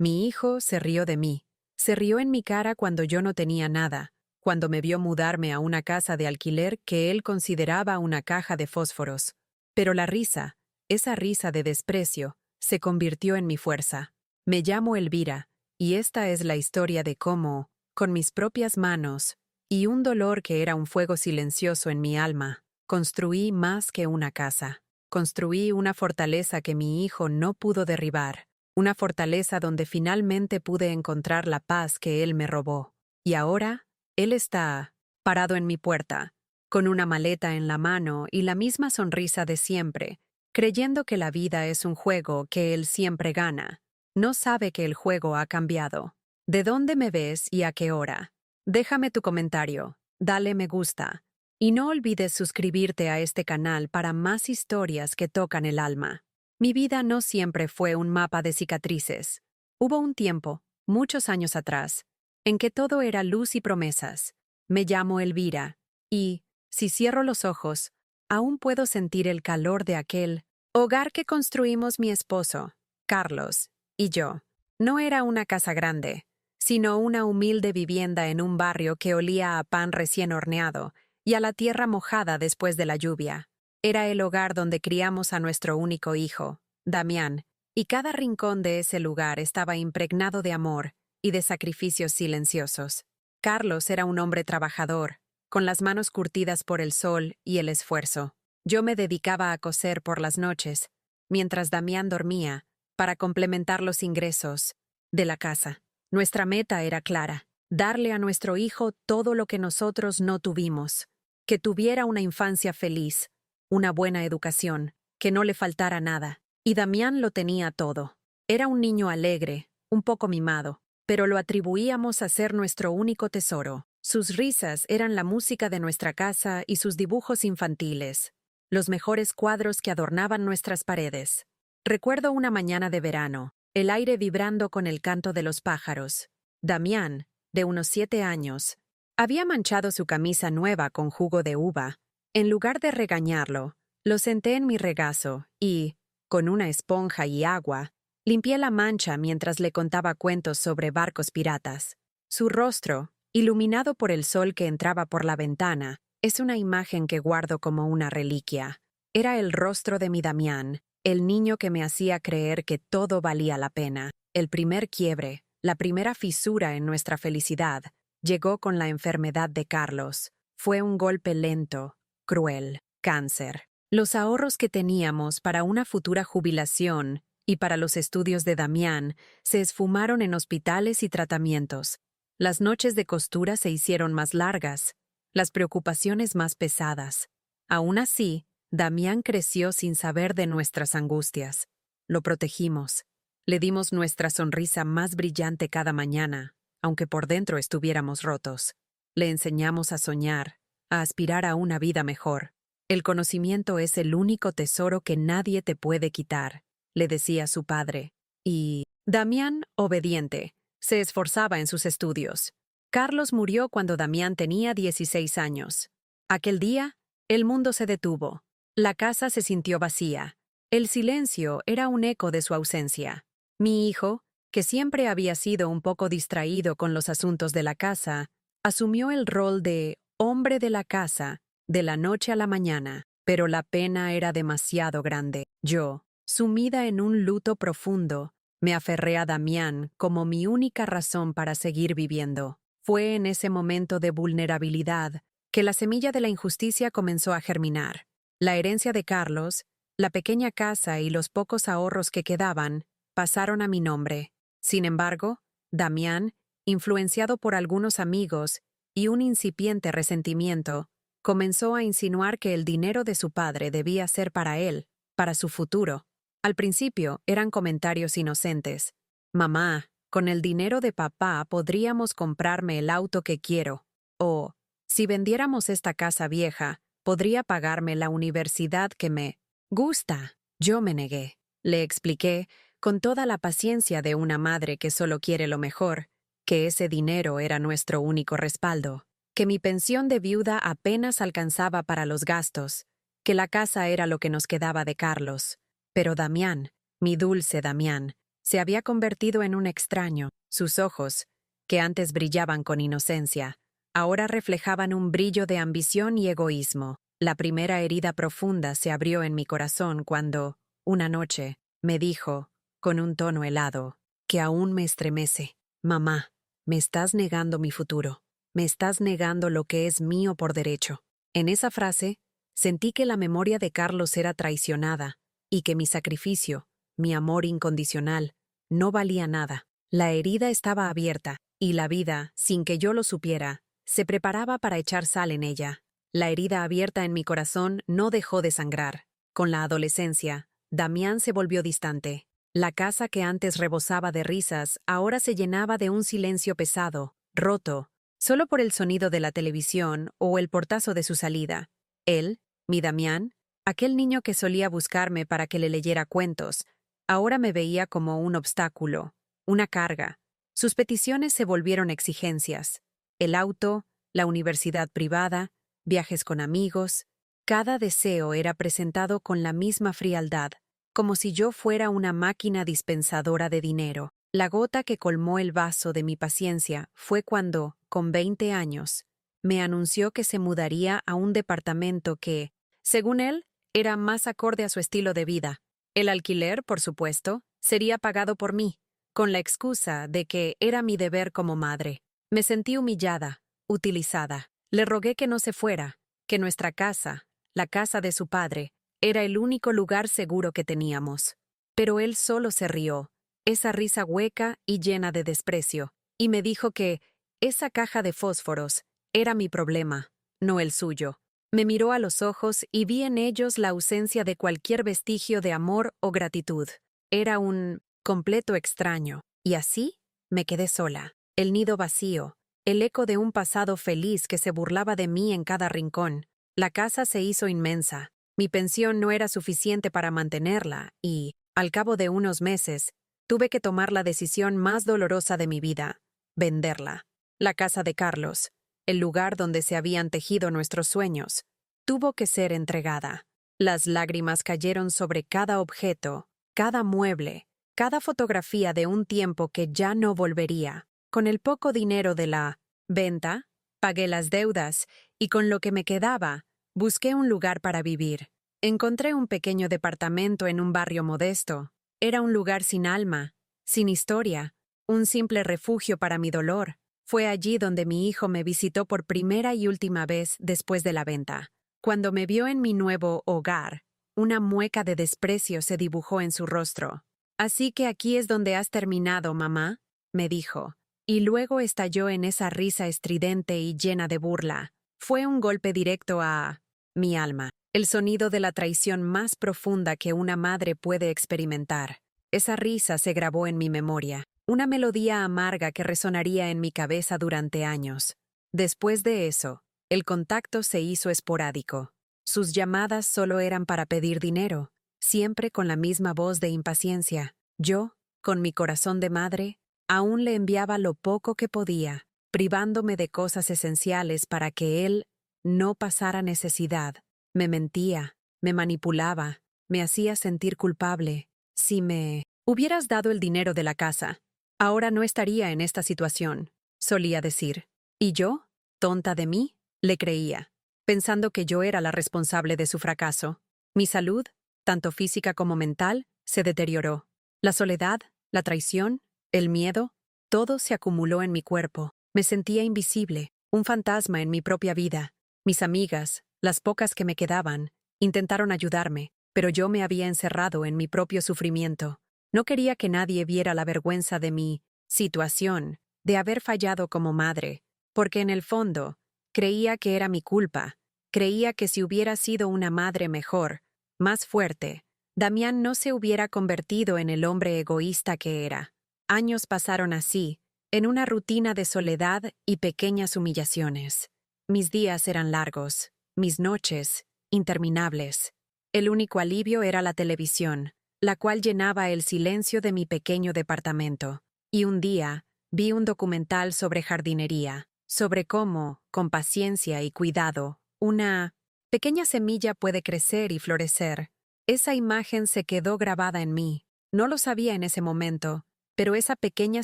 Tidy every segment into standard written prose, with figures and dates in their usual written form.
Mi hijo se rió de mí. Se rió en mi cara cuando yo no tenía nada, cuando me vio mudarme a una casa de alquiler que él consideraba una caja de fósforos. Pero la risa, esa risa de desprecio, se convirtió en mi fuerza. Me llamo Elvira, y esta es la historia de cómo, con mis propias manos, y un dolor que era un fuego silencioso en mi alma, construí más que una casa. Construí una fortaleza que mi hijo no pudo derribar, una fortaleza donde finalmente pude encontrar la paz que él me robó. Y ahora, él está parado en mi puerta, con una maleta en la mano y la misma sonrisa de siempre, creyendo que la vida es un juego que él siempre gana. No sabe que el juego ha cambiado. ¿De dónde me ves y a qué hora? Déjame tu comentario, dale me gusta. Y no olvides suscribirte a este canal para más historias que tocan el alma. Mi vida no siempre fue un mapa de cicatrices. Hubo un tiempo, muchos años atrás, en que todo era luz y promesas. Me llamo Elvira, y, si cierro los ojos, aún puedo sentir el calor de aquel hogar que construimos mi esposo, Carlos, y yo. No era una casa grande, sino una humilde vivienda en un barrio que olía a pan recién horneado y a la tierra mojada después de la lluvia. Era el hogar donde criamos a nuestro único hijo, Damián, y cada rincón de ese lugar estaba impregnado de amor y de sacrificios silenciosos. Carlos era un hombre trabajador, con las manos curtidas por el sol y el esfuerzo. Yo me dedicaba a coser por las noches, mientras Damián dormía, para complementar los ingresos de la casa. Nuestra meta era clara: darle a nuestro hijo todo lo que nosotros no tuvimos, que tuviera una infancia feliz, una buena educación, que no le faltara nada. Y Damián lo tenía todo. Era un niño alegre, un poco mimado, pero lo atribuíamos a ser nuestro único tesoro. Sus risas eran la música de nuestra casa y sus dibujos infantiles, los mejores cuadros que adornaban nuestras paredes. Recuerdo una mañana de verano, el aire vibrando con el canto de los pájaros. Damián, de unos 7 años, había manchado su camisa nueva con jugo de uva. En lugar de regañarlo, lo senté en mi regazo y, con una esponja y agua, limpié la mancha mientras le contaba cuentos sobre barcos piratas. Su rostro, iluminado por el sol que entraba por la ventana, es una imagen que guardo como una reliquia. Era el rostro de mi Damián, el niño que me hacía creer que todo valía la pena. El primer quiebre, la primera fisura en nuestra felicidad, llegó con la enfermedad de Carlos. Fue un golpe lento, cruel, cáncer. Los ahorros que teníamos para una futura jubilación y para los estudios de Damián se esfumaron en hospitales y tratamientos. Las noches de costura se hicieron más largas, las preocupaciones más pesadas. Aún así, Damián creció sin saber de nuestras angustias. Lo protegimos. Le dimos nuestra sonrisa más brillante cada mañana, aunque por dentro estuviéramos rotos. Le enseñamos a soñar, a aspirar a una vida mejor. El conocimiento es el único tesoro que nadie te puede quitar, le decía su padre. Y Damián, obediente, se esforzaba en sus estudios. Carlos murió cuando Damián tenía 16 años. Aquel día, el mundo se detuvo. La casa se sintió vacía. El silencio era un eco de su ausencia. Mi hijo, que siempre había sido un poco distraído con los asuntos de la casa, asumió el rol de hombre de la casa de la noche a la mañana, pero la pena era demasiado grande. Yo, sumida en un luto profundo, me aferré a Damián como mi única razón para seguir viviendo. Fue en ese momento de vulnerabilidad que la semilla de la injusticia comenzó a germinar. La herencia de Carlos, la pequeña casa y los pocos ahorros que quedaban pasaron a mi nombre. Sin embargo, Damián, influenciado por algunos amigos y un incipiente resentimiento, comenzó a insinuar que el dinero de su padre debía ser para él, para su futuro. Al principio eran comentarios inocentes. Mamá, con el dinero de papá podríamos comprarme el auto que quiero. O, si vendiéramos esta casa vieja, podría pagarme la universidad que me gusta. Yo me negué. Le expliqué, con toda la paciencia de una madre que solo quiere lo mejor, que ese dinero era nuestro único respaldo, que mi pensión de viuda apenas alcanzaba para los gastos, que la casa era lo que nos quedaba de Carlos. Pero Damián, mi dulce Damián, Se había convertido en un extraño. Sus ojos, que antes brillaban con inocencia, ahora reflejaban un brillo de ambición y egoísmo. La primera herida profunda se abrió en mi corazón cuando, una noche, me dijo, con un tono helado, que aún me estremece: «Mamá, me estás negando mi futuro. Me estás negando lo que es mío por derecho». En esa frase, sentí que la memoria de Carlos era traicionada y que mi sacrificio, mi amor incondicional, no valía nada. La herida estaba abierta y la vida, sin que yo lo supiera, se preparaba para echar sal en ella. La herida abierta en mi corazón no dejó de sangrar. Con la adolescencia, Damián se volvió distante. La casa que antes rebosaba de risas ahora se llenaba de un silencio pesado, roto, solo por el sonido de la televisión o el portazo de su salida. Él, mi Damián, aquel niño que solía buscarme para que le leyera cuentos, ahora me veía como un obstáculo, una carga. Sus peticiones se volvieron exigencias. El auto, la universidad privada, viajes con amigos. Cada deseo era presentado con la misma frialdad, como si yo fuera una máquina dispensadora de dinero. La gota que colmó el vaso de mi paciencia fue cuando, con 20 años, me anunció que se mudaría a un departamento que, según él, era más acorde a su estilo de vida. El alquiler, por supuesto, sería pagado por mí, con la excusa de que era mi deber como madre. Me sentí humillada, utilizada. Le rogué que no se fuera, que nuestra casa, la casa de su padre, era el único lugar seguro que teníamos. Pero él solo se rió, esa risa hueca y llena de desprecio, y me dijo que esa caja de fósforos era mi problema, no el suyo. Me miró a los ojos y vi en ellos la ausencia de cualquier vestigio de amor o gratitud. Era un completo extraño, y así me quedé sola, el nido vacío, el eco de un pasado feliz que se burlaba de mí en cada rincón. La casa se hizo inmensa, mi pensión no era suficiente para mantenerla y, al cabo de unos meses, tuve que tomar la decisión más dolorosa de mi vida: venderla. La casa de Carlos, el lugar donde se habían tejido nuestros sueños, tuvo que ser entregada. Las lágrimas cayeron sobre cada objeto, cada mueble, cada fotografía de un tiempo que ya no volvería. Con el poco dinero de la venta, pagué las deudas y con lo que me quedaba, busqué un lugar para vivir. Encontré un pequeño departamento en un barrio modesto. Era un lugar sin alma, sin historia, un simple refugio para mi dolor. Fue allí donde mi hijo me visitó por primera y última vez después de la venta. Cuando me vio en mi nuevo hogar, una mueca de desprecio se dibujó en su rostro. «Así que aquí es donde has terminado, mamá», me dijo, y luego estalló en esa risa estridente y llena de burla. Fue un golpe directo a mi alma, el sonido de la traición más profunda que una madre puede experimentar. Esa risa se grabó en mi memoria, una melodía amarga que resonaría en mi cabeza durante años. Después de eso, el contacto se hizo esporádico. Sus llamadas solo eran para pedir dinero, siempre con la misma voz de impaciencia. Yo, con mi corazón de madre, aún le enviaba lo poco que podía, privándome de cosas esenciales para que él no pasara necesidad. Me mentía, me manipulaba, me hacía sentir culpable. Si me hubieras dado el dinero de la casa, ahora no estaría en esta situación, solía decir. ¿Y yo, tonta de mí?, le creía, pensando que yo era la responsable de su fracaso. Mi salud, tanto física como mental, se deterioró. La soledad, la traición, el miedo, todo se acumuló en mi cuerpo. Me sentía invisible, un fantasma en mi propia vida. Mis amigas, las pocas que me quedaban, intentaron ayudarme, pero yo me había encerrado en mi propio sufrimiento. No quería que nadie viera la vergüenza de mi situación, de haber fallado como madre, porque en el fondo, creía que era mi culpa. Creía que si hubiera sido una madre mejor, más fuerte, Damián no se hubiera convertido en el hombre egoísta que era. Años pasaron así, en una rutina de soledad y pequeñas humillaciones. Mis días eran largos, mis noches, interminables. El único alivio era la televisión, la cual llenaba el silencio de mi pequeño departamento. Y un día, vi un documental sobre jardinería, sobre cómo, con paciencia y cuidado, una pequeña semilla puede crecer y florecer. Esa imagen se quedó grabada en mí. No lo sabía en ese momento, pero esa pequeña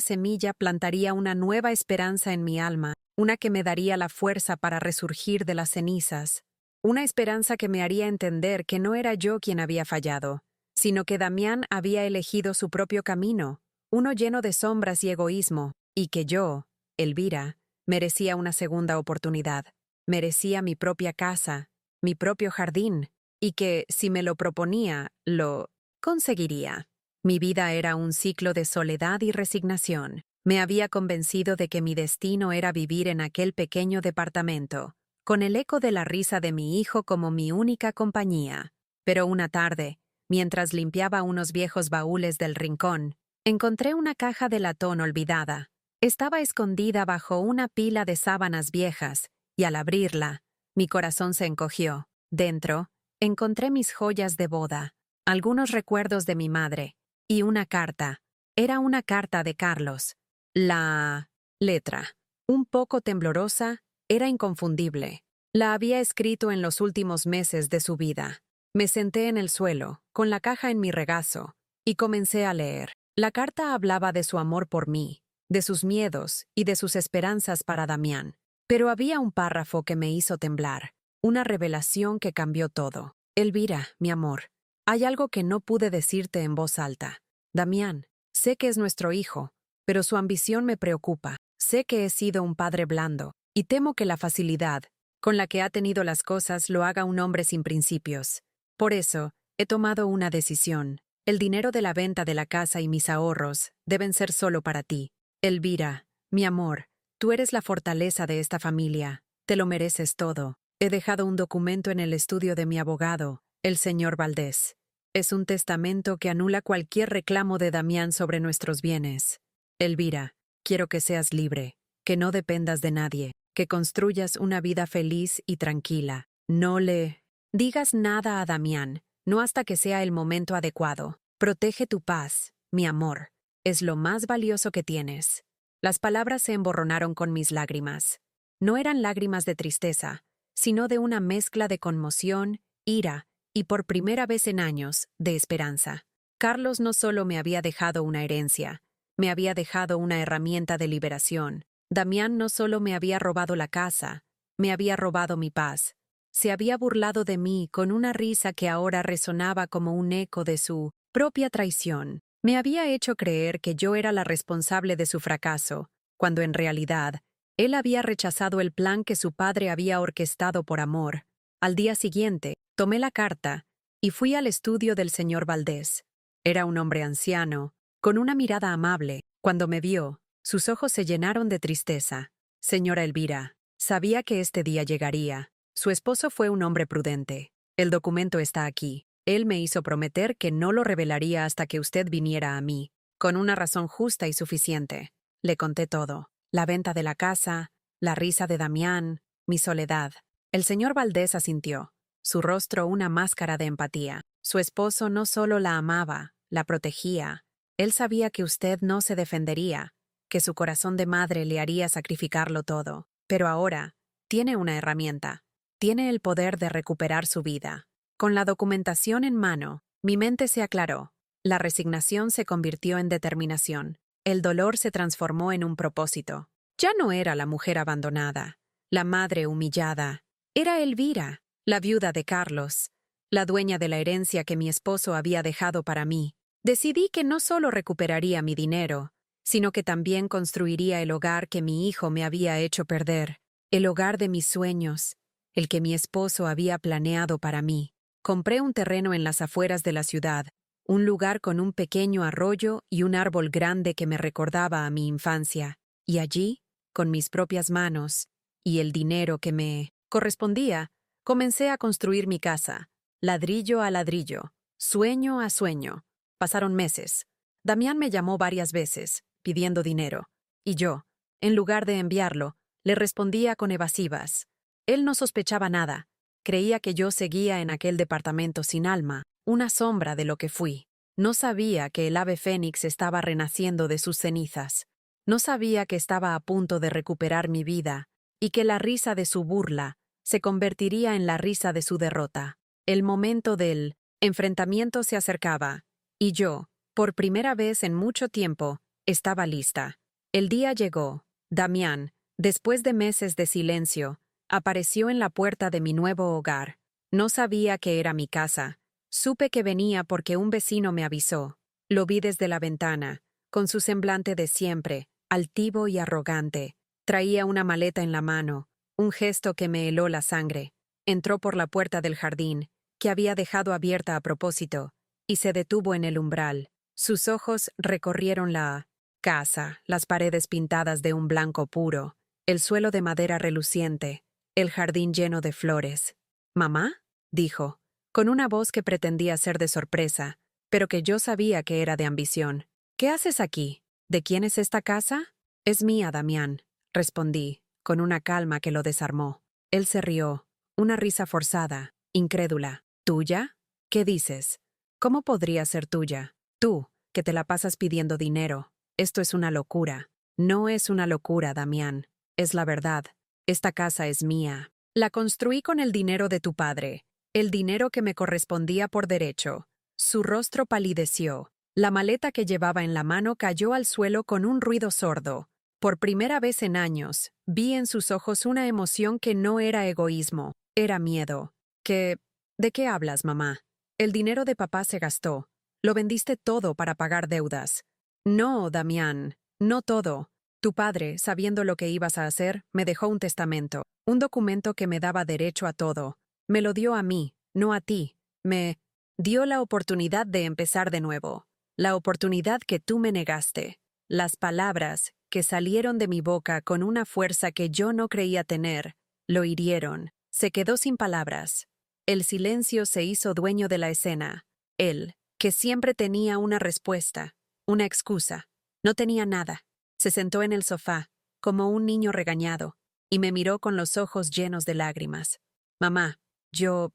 semilla plantaría una nueva esperanza en mi alma, una que me daría la fuerza para resurgir de las cenizas, una esperanza que me haría entender que no era yo quien había fallado, sino que Damián había elegido su propio camino, uno lleno de sombras y egoísmo, y que yo, Elvira, merecía una segunda oportunidad, merecía mi propia casa, mi propio jardín, y que, si me lo proponía, lo conseguiría. Mi vida era un ciclo de soledad y resignación. Me había convencido de que mi destino era vivir en aquel pequeño departamento, con el eco de la risa de mi hijo como mi única compañía. Pero una tarde, mientras limpiaba unos viejos baúles del rincón, encontré una caja de latón olvidada. Estaba escondida bajo una pila de sábanas viejas, y al abrirla, mi corazón se encogió. Dentro, encontré mis joyas de boda, algunos recuerdos de mi madre, y una carta. Era una carta de Carlos. La letra, un poco temblorosa, era inconfundible. La había escrito en los últimos meses de su vida. Me senté en el suelo, con la caja en mi regazo, y comencé a leer. La carta hablaba de su amor por mí, de sus miedos y de sus esperanzas para Damián. Pero había un párrafo que me hizo temblar, una revelación que cambió todo. Elvira, mi amor, hay algo que no pude decirte en voz alta. Damián, sé que es nuestro hijo, pero su ambición me preocupa. Sé que he sido un padre blando, y temo que la facilidad con la que ha tenido las cosas lo haga un hombre sin principios. Por eso, he tomado una decisión. El dinero de la venta de la casa y mis ahorros deben ser solo para ti. Elvira, mi amor, tú eres la fortaleza de esta familia. Te lo mereces todo. He dejado un documento en el estudio de mi abogado, el señor Valdés. Es un testamento que anula cualquier reclamo de Damián sobre nuestros bienes. Elvira, quiero que seas libre, que no dependas de nadie, que construyas una vida feliz y tranquila. No le digas nada a Damián, no hasta que sea el momento adecuado. Protege tu paz, mi amor. Es lo más valioso que tienes. Las palabras se emborronaron con mis lágrimas. No eran lágrimas de tristeza, sino de una mezcla de conmoción, ira y, por primera vez en años, de esperanza. Carlos no solo me había dejado una herencia, me había dejado una herramienta de liberación. Damián no solo me había robado la casa, me había robado mi paz. Se había burlado de mí con una risa que ahora resonaba como un eco de su propia traición. Me había hecho creer que yo era la responsable de su fracaso, cuando en realidad él había rechazado el plan que su padre había orquestado por amor. Al día siguiente, tomé la carta y fui al estudio del señor Valdés. Era un hombre anciano, con una mirada amable. Cuando me vio, sus ojos se llenaron de tristeza. Señora Elvira, sabía que este día llegaría. Su esposo fue un hombre prudente. El documento está aquí. Él me hizo prometer que no lo revelaría hasta que usted viniera a mí, con una razón justa y suficiente. Le conté todo. La venta de la casa, la risa de Damián, mi soledad. El señor Valdés asintió, su rostro una máscara de empatía. Su esposo no solo la amaba, la protegía. Él sabía que usted no se defendería, que su corazón de madre le haría sacrificarlo todo. Pero ahora, tiene una herramienta. Tiene el poder de recuperar su vida. Con la documentación en mano, mi mente se aclaró. La resignación se convirtió en determinación. El dolor se transformó en un propósito. Ya no era la mujer abandonada, la madre humillada. Era Elvira, la viuda de Carlos, la dueña de la herencia que mi esposo había dejado para mí. Decidí que no solo recuperaría mi dinero, sino que también construiría el hogar que mi hijo me había hecho perder, el hogar de mis sueños, el que mi esposo había planeado para mí. Compré un terreno en las afueras de la ciudad, un lugar con un pequeño arroyo y un árbol grande que me recordaba a mi infancia, y allí, con mis propias manos, y el dinero que me correspondía, comencé a construir mi casa, ladrillo a ladrillo, sueño a sueño. Pasaron meses. Damián me llamó varias veces, pidiendo dinero, y yo, en lugar de enviarlo, le respondía con evasivas. Él no sospechaba nada. Creía que yo seguía en aquel departamento sin alma, una sombra de lo que fui. No sabía que el ave fénix estaba renaciendo de sus cenizas. No sabía que estaba a punto de recuperar mi vida, y que la risa de su burla se convertiría en la risa de su derrota. El momento del enfrentamiento se acercaba, y yo, Por primera vez en mucho tiempo, estaba lista. El día llegó. Damián, después de meses de silencio, apareció en la puerta de mi nuevo hogar. No sabía que era mi casa. Supe que venía porque un vecino me avisó. Lo vi desde la ventana, con su semblante de siempre, altivo y arrogante. Traía una maleta en la mano, un gesto que me heló la sangre. Entró por la puerta del jardín, que había dejado abierta a propósito, y se detuvo en el umbral. Sus ojos recorrieron la casa, las paredes pintadas de un blanco puro, el suelo de madera reluciente, el jardín lleno de flores. «¿Mamá?», dijo, con una voz que pretendía ser de sorpresa, pero que yo sabía que era de ambición. «¿Qué haces aquí? ¿De quién es esta casa?» «Es mía, Damián», respondí, con una calma que lo desarmó. Él se rió, una risa forzada, incrédula. «¿Tuya? ¿Qué dices? ¿Cómo podría ser tuya? Tú, que te la pasas pidiendo dinero. Esto es una locura». «No es una locura, Damián. Es la verdad. Esta casa es mía. La construí con el dinero de tu padre, el dinero que me correspondía por derecho». Su rostro palideció. La maleta que llevaba en la mano cayó al suelo con un ruido sordo. Por primera vez en años, vi en sus ojos una emoción que no era egoísmo, era miedo. ¿De qué hablas, mamá? El dinero de papá se gastó. Lo vendiste todo para pagar deudas. No, Damián, no todo. Tu padre, sabiendo lo que ibas a hacer, me dejó un testamento, un documento que me daba derecho a todo. Me lo dio a mí, no a ti. Me dio la oportunidad de empezar de nuevo. La oportunidad que tú me negaste. Las palabras, que salieron de mi boca con una fuerza que yo no creía tener, lo hirieron. Se quedó sin palabras. El silencio se hizo dueño de la escena. Él, que siempre tenía una respuesta, una excusa, no tenía nada. Se sentó en el sofá, como un niño regañado, y me miró con los ojos llenos de lágrimas. «Mamá, yo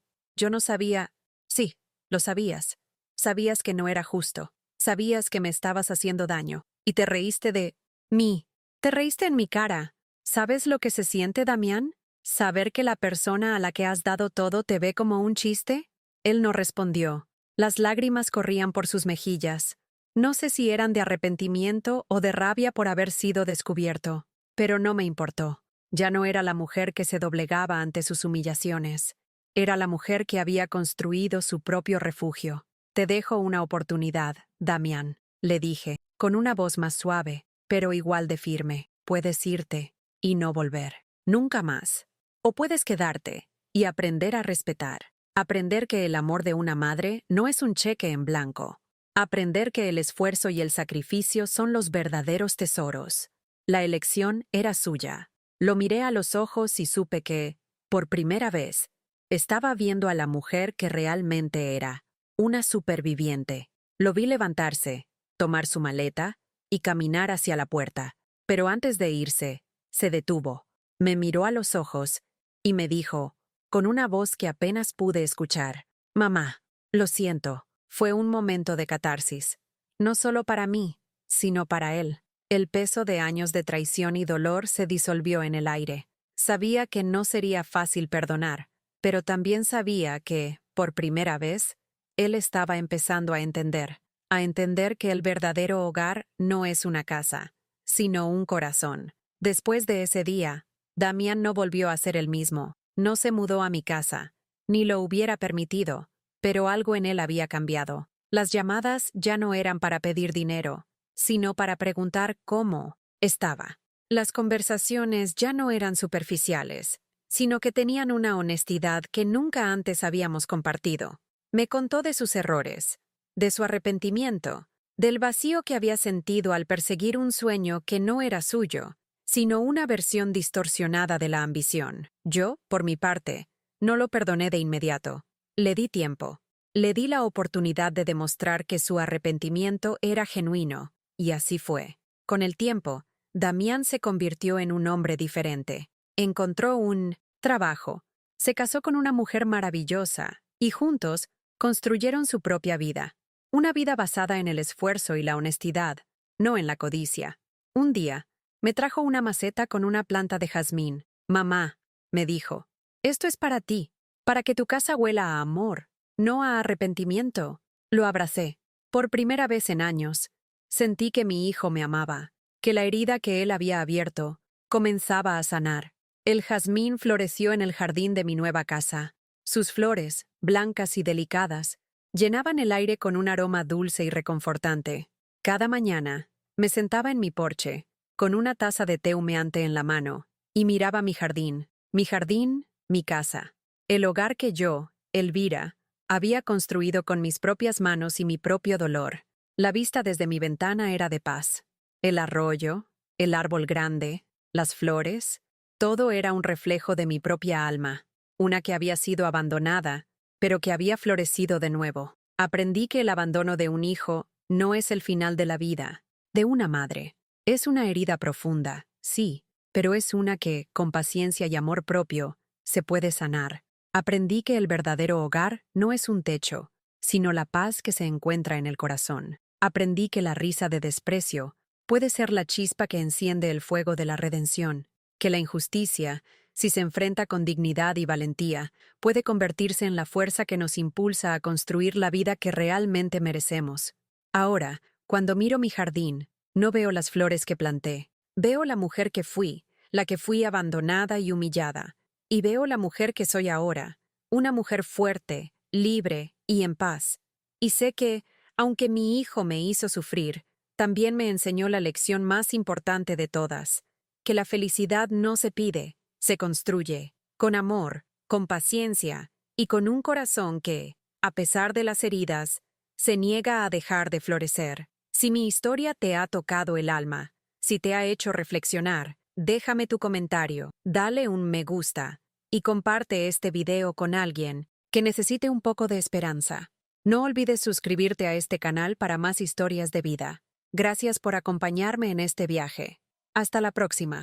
no sabía». «Sí, lo sabías. Sabías que no era justo. Sabías que me estabas haciendo daño. Y te reíste de mí. Te reíste en mi cara. ¿Sabes lo que se siente, Damián? ¿Saber que la persona a la que has dado todo te ve como un chiste?» Él no respondió. Las lágrimas corrían por sus mejillas. No sé si eran de arrepentimiento o de rabia por haber sido descubierto, pero no me importó. Ya no era la mujer que se doblegaba ante sus humillaciones. Era la mujer que había construido su propio refugio. «Te dejo una oportunidad, Damián», le dije, con una voz más suave, pero igual de firme. «Puedes irte y no volver. Nunca más. O puedes quedarte y aprender a respetar. Aprender que el amor de una madre no es un cheque en blanco. Aprender que el esfuerzo y el sacrificio son los verdaderos tesoros». La elección era suya. Lo miré a los ojos y supe que, por primera vez, estaba viendo a la mujer que realmente era, una superviviente. Lo vi levantarse, tomar su maleta y caminar hacia la puerta. Pero antes de irse, se detuvo, me miró a los ojos y me dijo, con una voz que apenas pude escuchar: «Mamá, lo siento». Fue un momento de catarsis. No solo para mí, sino para él. El peso de años de traición y dolor se disolvió en el aire. Sabía que no sería fácil perdonar, pero también sabía que, por primera vez, él estaba empezando a entender que el verdadero hogar no es una casa, sino un corazón. Después de ese día, Damián no volvió a ser el mismo. No se mudó a mi casa, ni lo hubiera permitido, pero algo en él había cambiado. Las llamadas ya no eran para pedir dinero, sino para preguntar cómo estaba. Las conversaciones ya no eran superficiales, sino que tenían una honestidad que nunca antes habíamos compartido. Me contó de sus errores, de su arrepentimiento, del vacío que había sentido al perseguir un sueño que no era suyo, sino una versión distorsionada de la ambición. Yo, por mi parte, no lo perdoné de inmediato. Le di tiempo. Le di la oportunidad de demostrar que su arrepentimiento era genuino, y así fue. Con el tiempo, Damián se convirtió en un hombre diferente. Encontró un trabajo, se casó con una mujer maravillosa, y juntos construyeron su propia vida. Una vida basada en el esfuerzo y la honestidad, no en la codicia. Un día, me trajo una maceta con una planta de jazmín. «Mamá», me dijo, «esto es para ti, para que tu casa huela a amor, no a arrepentimiento». Lo abracé. Por primera vez en años, sentí que mi hijo me amaba, que la herida que él había abierto comenzaba a sanar. El jazmín floreció en el jardín de mi nueva casa. Sus flores, blancas y delicadas, llenaban el aire con un aroma dulce y reconfortante. Cada mañana, me sentaba en mi porche, con una taza de té humeante en la mano, y miraba mi jardín, mi casa. El hogar que yo, Elvira, había construido con mis propias manos y mi propio dolor. La vista desde mi ventana era de paz. El arroyo, el árbol grande, las flores, todo era un reflejo de mi propia alma, una que había sido abandonada, pero que había florecido de nuevo. Aprendí que el abandono de un hijo no es el final de la vida, de una madre. Es una herida profunda, sí, pero es una que, con paciencia y amor propio, se puede sanar. Aprendí que el verdadero hogar no es un techo, sino la paz que se encuentra en el corazón. Aprendí que la risa de desprecio puede ser la chispa que enciende el fuego de la redención, que la injusticia, si se enfrenta con dignidad y valentía, puede convertirse en la fuerza que nos impulsa a construir la vida que realmente merecemos. Ahora, cuando miro mi jardín, no veo las flores que planté. Veo la mujer que fui, la que fui abandonada y humillada. Y veo la mujer que soy ahora, una mujer fuerte, libre y en paz. Y sé que, aunque mi hijo me hizo sufrir, también me enseñó la lección más importante de todas, que la felicidad no se pide, se construye, con amor, con paciencia y con un corazón que, a pesar de las heridas, se niega a dejar de florecer. Si mi historia te ha tocado el alma, si te ha hecho reflexionar, déjame tu comentario, dale un me gusta y comparte este video con alguien que necesite un poco de esperanza. No olvides suscribirte a este canal para más historias de vida. Gracias por acompañarme en este viaje. Hasta la próxima.